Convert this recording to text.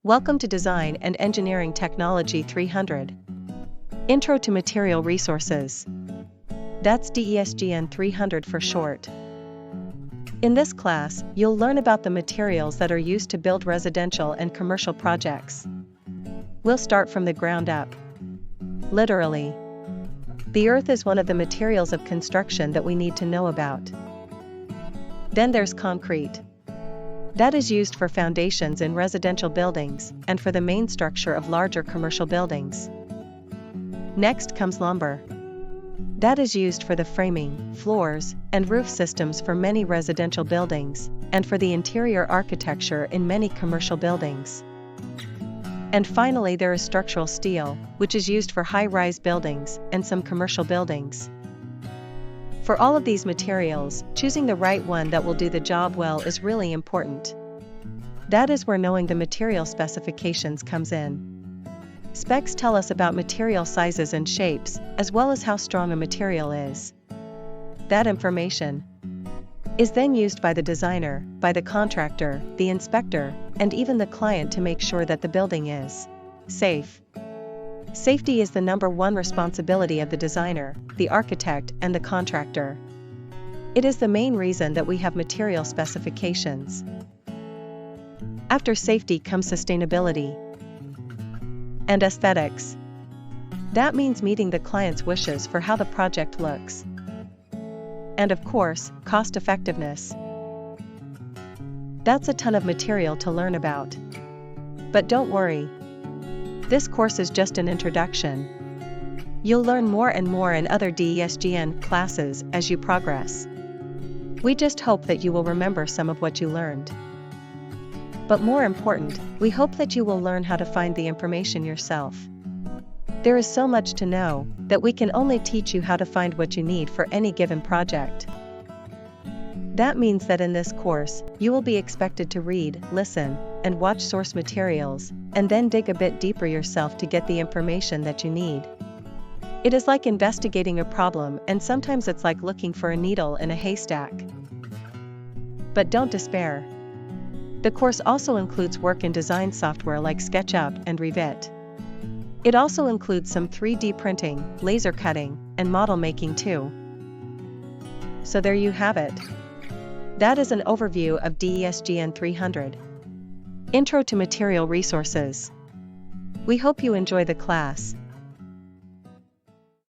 Welcome to Design and Engineering Technology 300. Intro to Material Resources. That's DESGN 300 for short. In this class, you'll learn about the materials that are used to build residential and commercial projects. We'll start from the ground up. Literally. The earth is one of the materials of construction that we need to know about. Then there's concrete. That is used for foundations in residential buildings and for the main structure of larger commercial buildings. Next comes lumber. That is used for the framing, floors, and roof systems for many residential buildings, and for the interior architecture in many commercial buildings. And finally there is structural steel, which is used for high-rise buildings and some commercial buildings. For all of these materials, choosing the right one that will do the job well is really important. That is where knowing the material specifications comes in. Specs tell us about material sizes and shapes, as well as how strong a material is. That information is then used by the designer, by the contractor, the inspector, and even the client to make sure that the building is safe. Safety is the number one responsibility of the designer, the architect, and the contractor. It is the main reason that we have material specifications. After safety comes sustainability and aesthetics. That means meeting the client's wishes for how the project looks. And of course, cost effectiveness. That's a ton of material to learn about. But don't worry. This course is just an introduction. You'll learn more and more in other DESGN classes as you progress. We just hope that you will remember some of what you learned. But more important, we hope that you will learn how to find the information yourself. There is so much to know that we can only teach you how to find what you need for any given project. That means that in this course, you will be expected to read, listen, and watch source materials, and then dig a bit deeper yourself to get the information that you need. It is like investigating a problem, and sometimes it's like looking for a needle in a haystack. But don't despair. The course also includes work in design software like SketchUp and Revit. It also includes some 3D printing, laser cutting, and model making too. So there you have it. That is an overview of DESGN 300. Intro to Material Resources. We hope you enjoy the class.